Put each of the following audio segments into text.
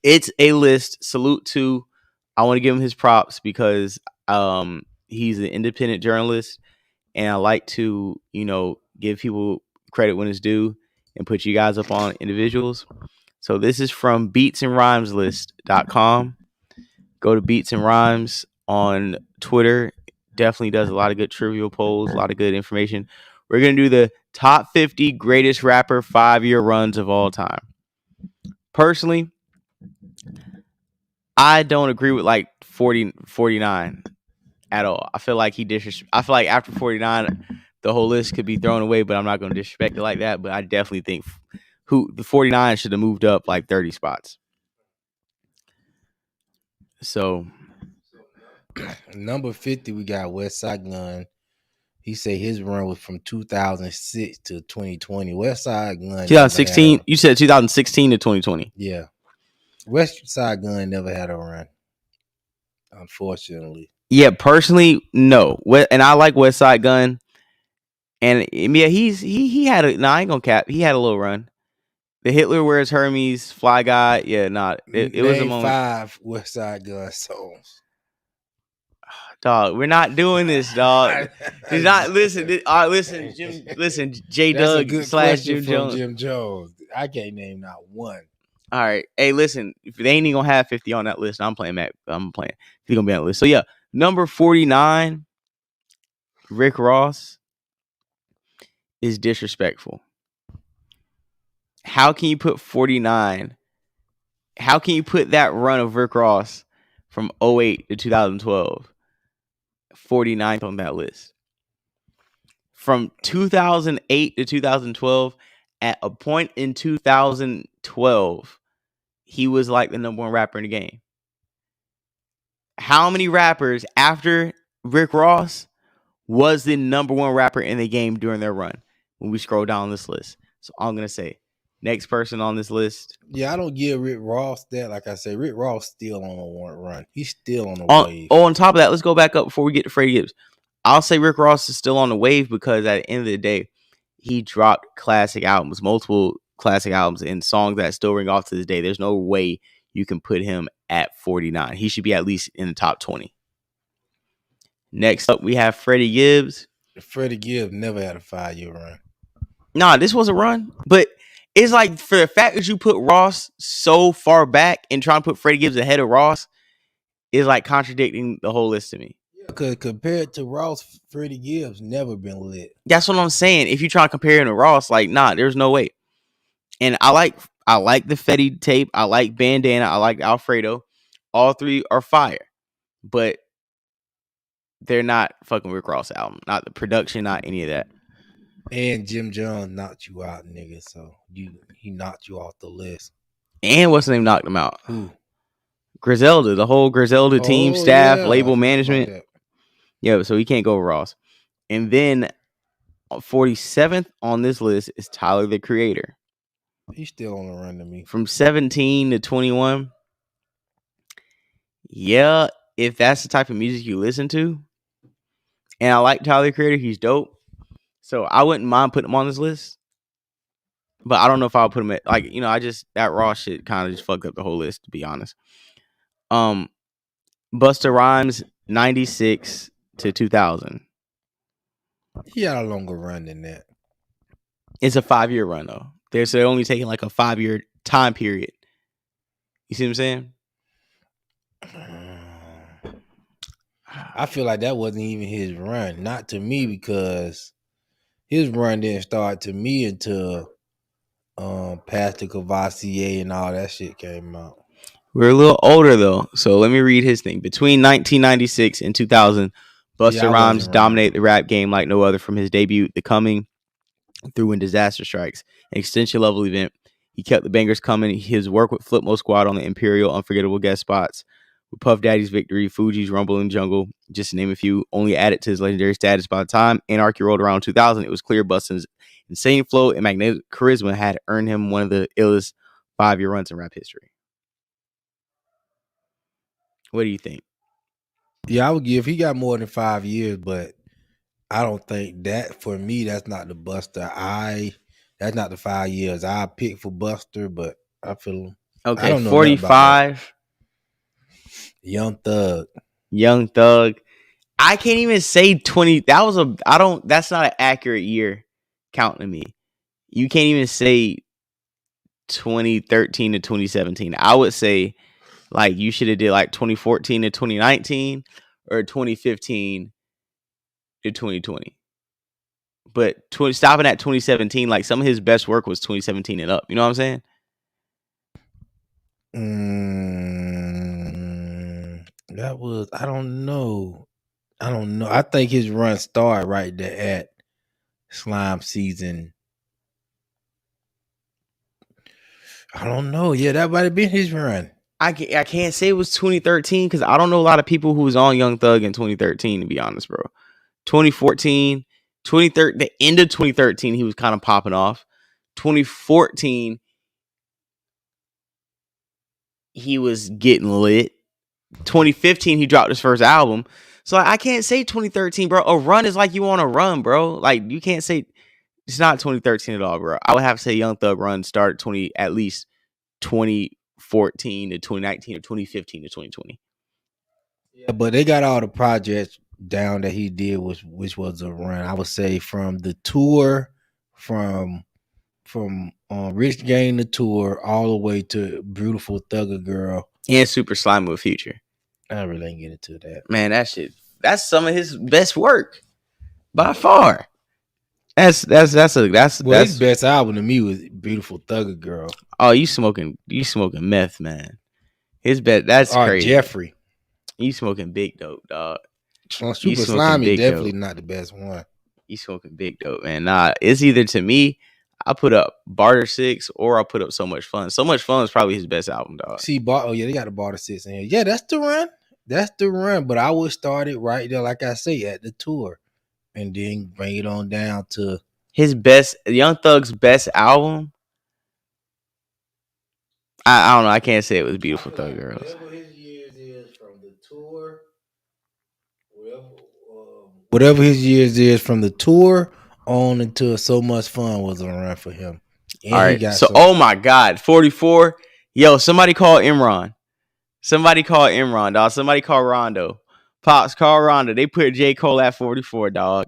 It's a list. Salute to. I want to give him his props because he's an independent journalist, and I like to give people credit when it's due and put you guys up on individuals. So this is from beatsandrhymeslist.com. Go to Beats and Rhymes on Twitter. Definitely does a lot of good trivial polls, a lot of good information. We're going to do the top 50 greatest rapper 5-year runs of all time. Personally, I don't agree with like 49 at all. I feel like I feel like after 49, the whole list could be thrown away, but I'm not going to disrespect it like that. But I definitely think the 49 should have moved up like 30 spots. So number 50, we got Westside Gun. He said his run was from 2006 to 2020. Westside Gun. 2016. You said 2016 to 2020. Yeah. Westside Gun never had a run, unfortunately. Yeah, personally, no. And I like Westside Gun. And yeah, he had a. I ain't gonna cap. He had a little run. The Hitler Wears Hermes, Fly Guy. Yeah, it was a moment. 5 Westside Gun songs. Dog, we're not doing this, dog. Do not listen. Listen, Jim. Listen, J. Doug / Jim Jones. Jim Jones. I can't name not one. All right. Hey, listen. If they ain't even gonna have 50 on that list, I'm playing Mac. I'm playing. He's gonna be on the list. So yeah, number 49, Rick Ross, is disrespectful. How can you put 49? How can you put that run of Rick Ross from 08 to 2012, 49th on that list? From 2008 to 2012, at a point in 2012, he was like the number one rapper in the game. How many rappers after Rick Ross was the number one rapper in the game during their run when we scroll down this list? So I'm going to say next person on this list. Yeah, I don't give Rick Ross that. Like I said, Rick Ross still on a run. He's still on the wave. On top of that, let's go back up before we get to Freddie Gibbs. I'll say Rick Ross is still on the wave because at the end of the day, he dropped classic albums, multiple classic albums, and songs that still ring off to this day. There's no way you can put him at 49. He should be at least in the top 20. Next up, we have Freddie Gibbs. Freddie Gibbs never had a 5-year run. Nah, this was a run, but it's like for the fact that you put Ross so far back and trying to put Freddie Gibbs ahead of Ross is like contradicting the whole list to me. Because compared to Ross, Freddie Gibbs never been lit. That's what I'm saying. If you try to compare him to Ross, like, nah, there's no way. And I like the Fetty tape. I like Bandana. I like Alfredo. All three are fire. But they're not fucking Rick Ross album. Not the production, not any of that. And Jim Jones knocked you out, nigga. So he knocked you off the list. And what's the name knocked him out? Who? Griselda. The whole Griselda team, staff, label management. Yeah, so he can't go with Ross. And then 47th on this list is Tyler, the Creator. He's still on the run to me. From 17 to 21. Yeah, if that's the type of music you listen to. And I like Tyler, the Creator. He's dope. So I wouldn't mind putting him on this list. But I don't know if I'll put him at, like, that Ross shit kind of just fucked up the whole list, to be honest. Busta Rhymes, 96 to 2000. He had a longer run than that. It's a 5-year run, though. They're only taking like a 5-year time period. You see what I'm saying? I feel like that wasn't even his run. Not to me, because his run didn't start to me until Pastor Cavassier and all that shit came out. We're a little older, though. So let me read his thing. Between 1996 and 2000, Busta Rhymes dominated the rap game like no other, from his debut, The Coming, through When Disaster Strikes, an extension level event. He kept the bangers coming. His work with Flipmo Squad on the Imperial, unforgettable guest spots, with Puff Daddy's Victory, Fuji's Rumble in Jungle, just to name a few, only added to his legendary status by the time Anarchy rolled around 2000. It was clear Busta's insane flow and magnetic charisma had earned him one of the illest 5-year runs in rap history. What do you think? Yeah, I would give. He got more than 5 years, but I don't think that, for me, that's not the Buster. That's not the 5 years I picked for Buster, but I feel him. Okay, 45. Young Thug. Young Thug. I can't even say 20. That's not an accurate year count to me. You can't even say 2013 to 2017. I would say like you should have did like 2014 to 2019 or 2015 to 2020. But stopping at 2017, like some of his best work was 2017 and up. You know what I'm saying? That was I don't know. I think his run started right there at Slime season. I don't know. Yeah, that might have been his run. I can't say it was 2013 because I don't know a lot of people who was on Young Thug in 2013, to be honest, bro. 2014, 2013, the end of 2013, he was kind of popping off. 2014, he was getting lit. 2015, he dropped his first album. So I can't say 2013, bro. A run is like you want to run, bro. Like you can't say it's not 2013 at all, bro. I would have to say Young Thug run started at least 2014 to 2019 or 2015 to 2020. Yeah, but they got all the projects down that he did, which was a run. I would say from the tour, from Rich Gang the tour, all the way to Beautiful Thugger Girl and Super Slime with Future. I really ain't get into that. Man, that's some of his best work by far. That's his best album to me was Beautiful Thugger Girl. Oh, you smoking meth, man. His best. That's crazy. Jeffrey. You smoking big dope, dog. Super Slimy definitely not the best one. You smoking big dope, man. Nah, it's either to me, I put up Barter 6 or I put up So Much Fun. So Much Fun is probably his best album, dog. See, they got the Barter 6 in here. Yeah, that's the run. That's the run. But I would start it right there, like I say, at the tour. And then bring it on down to his best, Young Thug's best album. I don't know. I can't say it was Beautiful Thug Girls. Whatever his years is from the tour, whatever his years is from the tour on until So Much Fun was a run for him. And all right. So, oh my God, 44. Yo, somebody call Imran. Dog. Somebody call Rondo. Pops, call Rondo. They put J. Cole at 44, dog.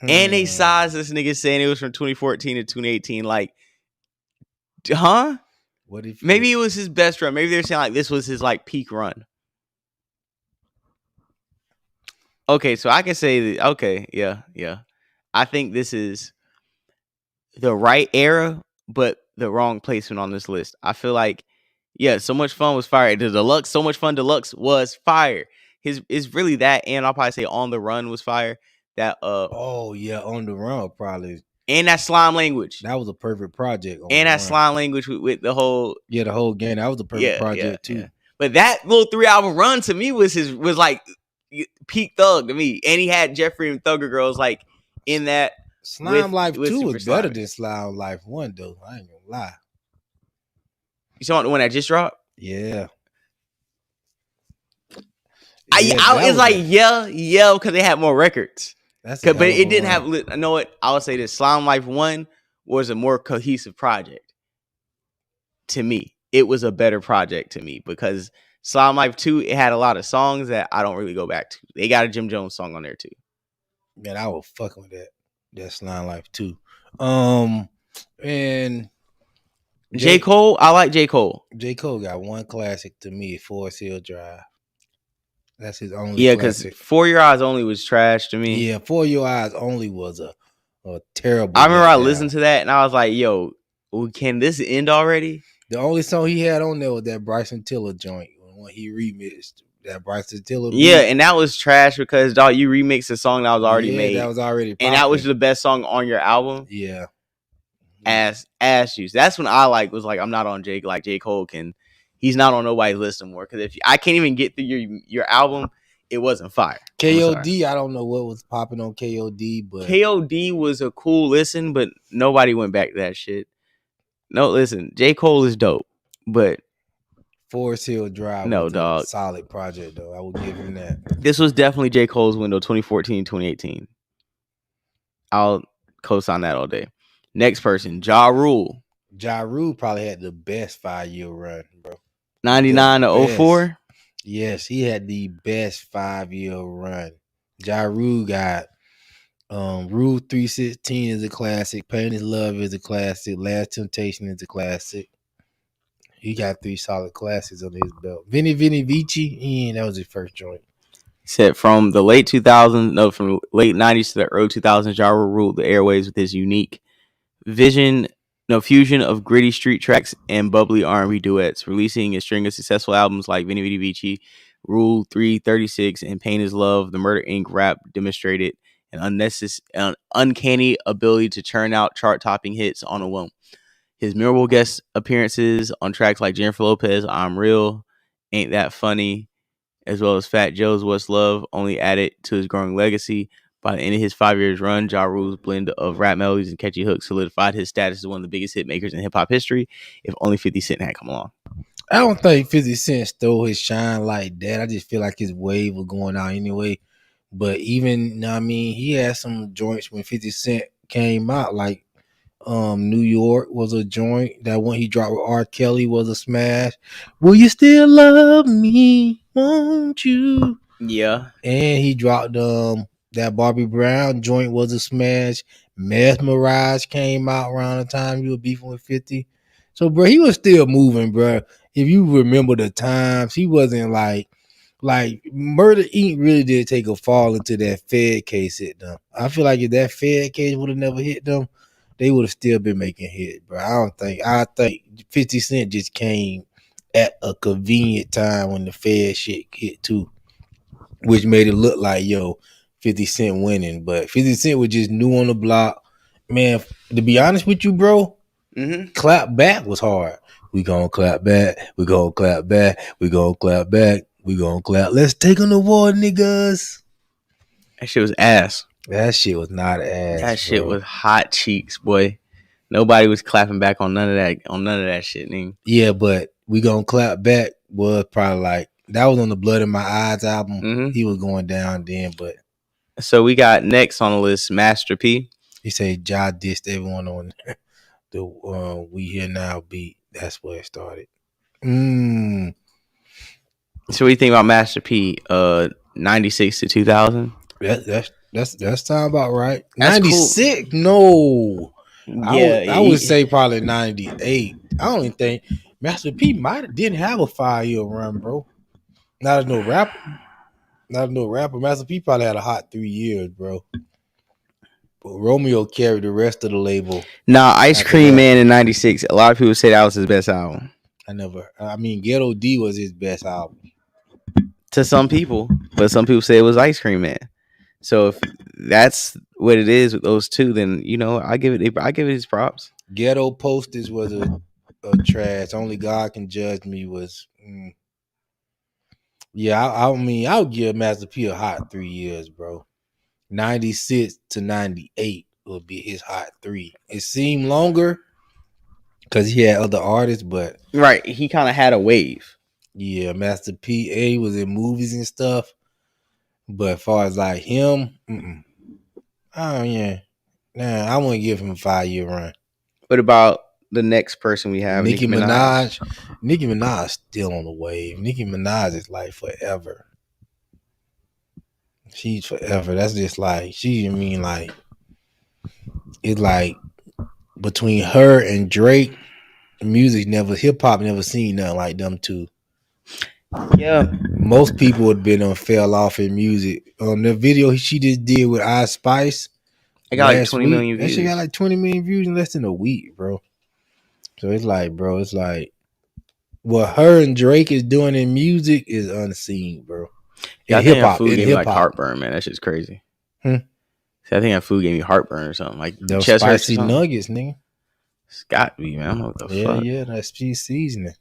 And they sized this nigga saying it was from 2014 to 2018. Like, huh? What if maybe it was his best run? Maybe they're saying like this was his like peak run. Okay, so I can say that. Okay, yeah. I think this is the right era, but the wrong placement on this list. I feel like, yeah, So Much Fun was fire. The deluxe, So Much Fun Deluxe was fire. Is really that, and I'll probably say On the Run was fire. That oh yeah, On the Run probably. And that Slime Language. That was a perfect project. And that Slime Language with the whole the whole game. That was a perfect project too. Yeah. But that little 3-album run to me was like peak Thug to me. And he had Jeffrey and Thugger Girls like in that. Slime Life 2 was better than Slime Life 1 though. I ain't gonna lie. You saw the one that just dropped? Yeah. It's like because they had more records. But it didn't have. I know what I would say. This Slime Life 1 was a more cohesive project. To me, it was a better project to me because Slime Life 2 it had a lot of songs that I don't really go back to. They got a Jim Jones song on there too. Man, I was fucking with that. That Slime Life 2. And J. Cole, I like J. Cole. J. Cole got one classic to me, Forest Hill Drive. That's his only. Yeah, because For Your Eyes Only was trash to me. Yeah, For Your Eyes Only was a terrible. I remember I listened to that and I was like, "Yo, can this end already?" The only song he had on there was that Bryson Tiller joint when he remixed that Bryson Tiller. Yeah, and that was trash because dog, you remixed a song that was already made. That was already popping. And that was the best song on your album. Yeah, ass juice. That's when I was like, I'm not on Jake. Like J. Cole he's not on nobody's list anymore. Because if I can't even get through your album, it wasn't fire. KOD, I don't know what was popping on KOD, but KOD was a cool listen, but nobody went back to that shit. No, listen, J. Cole is dope, but Forest Hill Drive was a solid project, though. I will give him that. This was definitely J. Cole's window, 2014, 2018. I'll co-sign that all day. Next person, Ja Rule. Ja Rule probably had the best 5-year run, bro. 99 to 04. Yes, he had the best 5-year run. Ja Rule got Rule 316 is a classic. Pain is Love is a classic. Last Temptation is a classic. He got 3 solid classics under his belt. Vinny Vici, that was his first joint. Said from the late 2000s, no, from late 90s to the early 2000s, Ja Rule ruled the airwaves with his unique fusion of gritty street tracks and bubbly R&B duets, releasing a string of successful albums like Veni Vidi Vici, Rule 336, and Pain is Love. The Murder Inc. rap demonstrated an uncanny ability to churn out chart-topping hits on a whim. His memorable guest appearances on tracks like Jennifer Lopez, I'm Real, Ain't That Funny, as well as Fat Joe's What's Love, only added to his growing legacy. By the end of his 5 years run, Ja Rule's blend of rap melodies and catchy hooks solidified his status as one of the biggest hit makers in hip-hop history, if only 50 Cent had come along. I don't think 50 Cent stole his shine like that. I just feel like his wave was going out anyway. But even, he had some joints when 50 Cent came out, like New York was a joint. That one he dropped with R. Kelly was a smash. Will you still love me? Won't you? Yeah. And he dropped that Bobby Brown joint was a smash. Mesmerized came out around the time you were beefing with 50. So, bro, he was still moving, bro. If you remember the times, he wasn't like Murder Inc. really did take a fall into that Fed case hit them. I feel like if that Fed case would have never hit them, they would have still been making hits, bro. I think 50 Cent just came at a convenient time when the Fed shit hit too, which made it look like 50 Cent winning. But 50 Cent was just new on the block. Man, to be honest with you, bro, Clap Back was hard. We gonna clap back. We gonna clap back. We gonna clap back. We gonna clap. Let's take on the war, niggas. That shit was ass. That shit was not ass. That shit was hot cheeks, boy. Nobody was clapping back on none of that shit, nigga. Yeah, but We Gonna Clap Back was probably like, that was on the Blood in My Eyes album. He was going down then, but so we got next on the list Master P. He said Ja dissed everyone on the We Here Now beat. That's where it started. So what do you think about Master P? 96 to 2000. That's sound about right. That's 96? Cool. No. Yeah, I would say probably 98. I don't even think Master P didn't have a 5-year run, bro. Not as no rapper. Master P probably had a hot 3 years, bro. But Romeo carried the rest of the label. Nah, Ice Cream Man in 96. A lot of people say that was his best album. Ghetto D was his best album. To some people, but some people say it was Ice Cream Man. So if that's what it is with those two, then I give it his props. Ghetto Posters was a trash. Only God Can Judge Me was. Yeah, I'll give Master P a hot 3 years, bro. 96 to 98 will be his hot 3. It seemed longer because he had other artists, but right, he kind of had a wave. Yeah, Master P was in movies and stuff, but as far as like him, oh yeah, I want to give him a 5-year run. What about the next person we have? Nicki Minaj. Nicki Minaj is still on the wave. Nicki Minaj is like forever. She's forever. That's just like it's like between her and Drake, hip hop never seen nothing like them two. Yeah, most people would have been fell off in music. The video she just did with Ice Spice, it got like 20 million views. That shit got like 20 million views in less than a week, bro. So it's like, what her and Drake is doing in music is unseen, bro. Yeah, in hip hop, gave me like heartburn, man. That shit's crazy. I think that food gave me heartburn or something. Like those spicy nuggets, nigga. It's got to be, man. I don't know what the fuck. Yeah, that's cheese seasoning.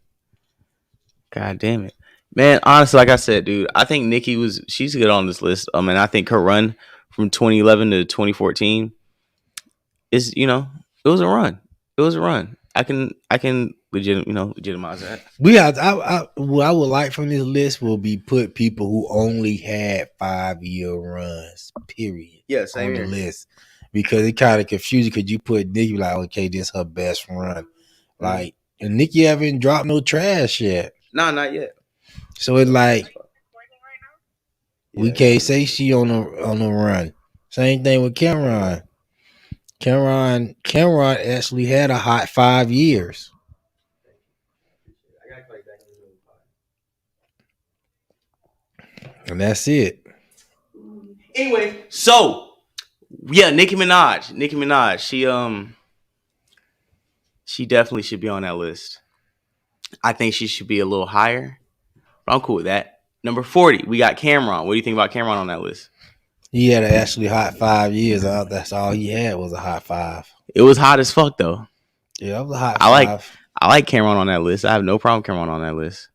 God damn it, man. Honestly, like I said, dude, I think Nicki she's good on this list. I think her run from 2011 to 2014 is, it was a run. It was a run. I can legitimize that. What I would like from this list will be put people who only had 5-year runs, period. Yeah, same on here. The list, because it kind of confusing. Because you put Nicki like, okay, this her best run, Like, and Nicki haven't dropped no trash yet. Nah, not yet. So it's like we can't say she on the run. Same thing with Cameron. Cameron actually had a hot 5 years. And that's it. Anyway, so yeah, Nicki Minaj, she definitely should be on that list. I think she should be a little higher. But I'm cool with that. Number 40, we got Cameron. What do you think about Cameron on that list? He had an actually hot 5 years. That's all he had was a hot 5. It was hot as fuck though. Yeah, it was a hot 5. I like Cameron on that list. I have no problem with Cameron on that list.